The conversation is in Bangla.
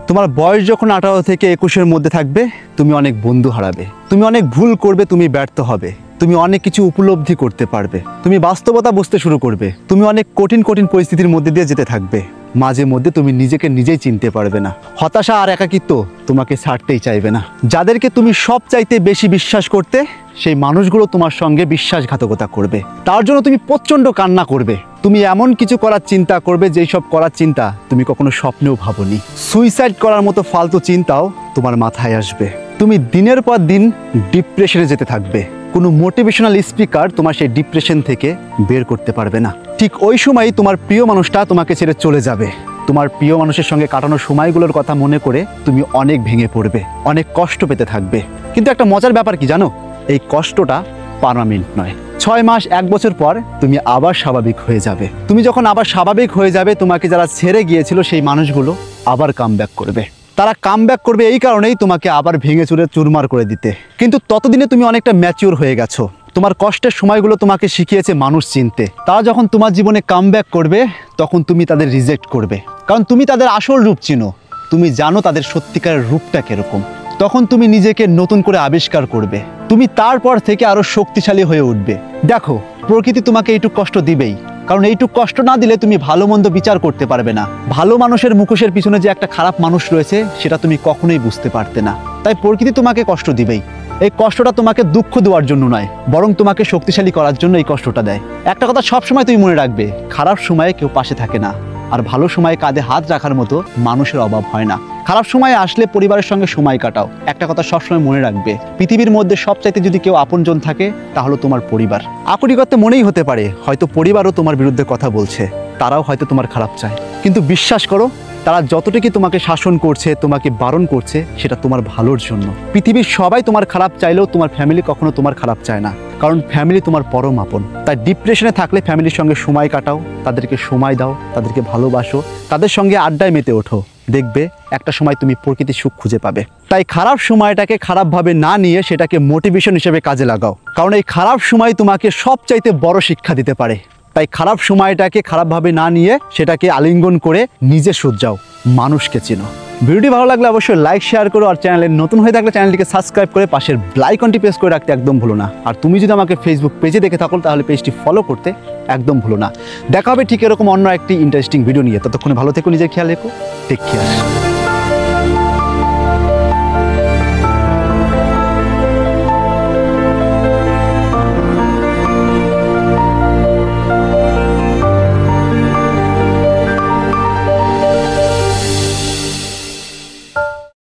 তোমার বয়স যখন 18 থেকে 21-এর মধ্যে থাকবে, তুমি অনেক বন্ধু হারাবে, তুমি অনেক ভুল করবে, তুমি ব্যর্থ হবে, তুমি অনেক কিছু উপলব্ধি করতে পারবে, তুমি বাস্তবতা বুঝতে শুরু করবে, তুমি অনেক কঠিন কঠিন পরিস্থিতির মধ্যে দিয়ে যেতে থাকবে। মাঝে মধ্যে তুমি নিজেকে নিজেই চিনতে পারবে না। হতাশা আর একাকিত্ব তোমাকে ছাড়তেই চাইবে না। যাদেরকে তুমি সব চাইতে বেশি বিশ্বাস করতে, সেই মানুষগুলো তোমার সঙ্গে বিশ্বাসঘাতকতা করবে। তার জন্য তুমি প্রচণ্ড কান্না করবে। তুমি এমন কিছু করার চিন্তা করবে যেই সব করার চিন্তা তুমি কখনো স্বপ্নেও ভাবোনি। সুইসাইড করার মতো ফালতু চিন্তাও তোমার মাথায় আসবে। তুমি দিনের পর দিন ডিপ্রেশনে যেতে থাকবে। কোনো মোটিভেশনাল স্পিকার তোমার সেই ডিপ্রেশন থেকে বের করতে পারবে না। ঠিক ওই সময়ই তোমার প্রিয় মানুষটা তোমাকে ছেড়ে চলে যাবে। তোমার প্রিয় মানুষের সঙ্গে কাটানো সময়গুলোর কথা মনে করে তুমি অনেক ভেঙে পড়বে, অনেক কষ্ট পেতে থাকবে। কিন্তু একটা মজার ব্যাপার কি জানো? এই কষ্টটা পার্মানেন্ট নয়। 6 মাস 1 বছর পর তুমি আবার স্বাভাবিক হয়ে যাবে। তুমি যখন আবার স্বাভাবিক হয়ে যাবে, তোমাকে যারা ছেড়ে গিয়েছিল সেই মানুষগুলো আবার কামব্যাক করবে। তারা কামব্যাক করবে এই কারণেই তোমাকে আবার ভেঙে চুরে চুরমার করে দিতে। কিন্তু ততদিনে তুমি অনেকটা ম্যাচিওর হয়ে গেছো। তোমার কষ্টের সময়গুলো তোমাকে শিখিয়েছে মানুষ চিনতে। তারা যখন তোমার জীবনে কামব্যাক করবে, তখন তুমি তাদের রিজেক্ট করবে, কারণ তুমি তাদের আসল রূপ চিনো। তুমি জানো তাদের সত্যিকারের রূপটা কিরকম। তখন তুমি নিজেকে নতুন করে আবিষ্কার করবে। তুমি তারপর থেকে আরো শক্তিশালী হয়ে উঠবে। দেখো, প্রকৃতি তোমাকে এইটুক কষ্ট দিবেই, কারণ এইটুক কষ্ট না দিলে তুমি ভালো মন্দ বিচার করতে পারবে না। ভালো মানুষের মুখোশের পিছনে যে একটা খারাপ মানুষ রয়েছে, সেটা তুমি কখনোই বুঝতে পারতে না। তাই প্রকৃতি তোমাকে কষ্ট দিবেই। এই কষ্টটা তোমাকে দুঃখ দেওয়ার জন্য নয়, বরং তোমাকে শক্তিশালী করার জন্য এই কষ্টটা দেয়। একটা কথা সবসময় তুমি মনে রাখবে, খারাপ সময়ে কেউ পাশে থাকে না, আর ভালো সময়ে কাঁধে হাত রাখার মতো মানুষের অভাব হয় না। খারাপ সময় আসলে পরিবারের সঙ্গে সময় কাটাও। একটা কথা সবসময় মনে রাখবে, পৃথিবীর মধ্যে সবচাইতে যদি কেউ আপনজন থাকে, তাহলে তোমার পরিবার। আকরিকতে মনেই হতে পারে হয়তো পরিবারও তোমার বিরুদ্ধে কথা বলছে, তারাও হয়তো তোমার খারাপ চায়। কিন্তু বিশ্বাস করো, তারা যতটুকু তোমাকে শাসন করছে, তোমাকে বারণ করছে, সেটা তোমার ভালোর জন্য। পৃথিবীর সবাই তোমার খারাপ চাইলেও তোমার ফ্যামিলি কখনো তোমার খারাপ চায় না, কারণ ফ্যামিলি তোমার পরম আপন। তাই ডিপ্রেশনে থাকলে ফ্যামিলির সঙ্গে সময় কাটাও, তাদেরকে সময় দাও, তাদেরকে ভালোবাসো, তাদের সঙ্গে আড্ডায় মেতে ওঠো। দেখবে একটা সময় তুমি প্রকৃতির সুখ খুঁজে পাবে। তাই খারাপ সময়টাকে খারাপভাবে না নিয়ে সেটাকে মোটিভেশন হিসেবে কাজে লাগাও, কারণ এই খারাপ সময় তোমাকে সবচাইতে বড় শিক্ষা দিতে পারে। তাই খারাপ সময়টাকে খারাপভাবে না নিয়ে সেটাকে আলিঙ্গন করে নিজে শুধরাও, মানুষকে চিনো। ভিডিওটি ভালো লাগলে অবশ্যই লাইক শেয়ার করো, আর চ্যানেলে নতুন হয়ে থাকলে চ্যানেলটিকে সাবস্ক্রাইব করে পাশের বেল আইকনটি প্রেস করে রাখতে একদম ভুলো না। আর তুমি যদি আমাকে ফেসবুক পেজে দেখে থাকো, তাহলে পেজটি ফলো করতে একদম ভুলো না। দেখা হবে ঠিক এরকম অন্য একটি ইন্টারেস্টিং ভিডিও নিয়ে। ততক্ষণে ভালো থেকো, নিজের খেয়াল রেখো। Take care.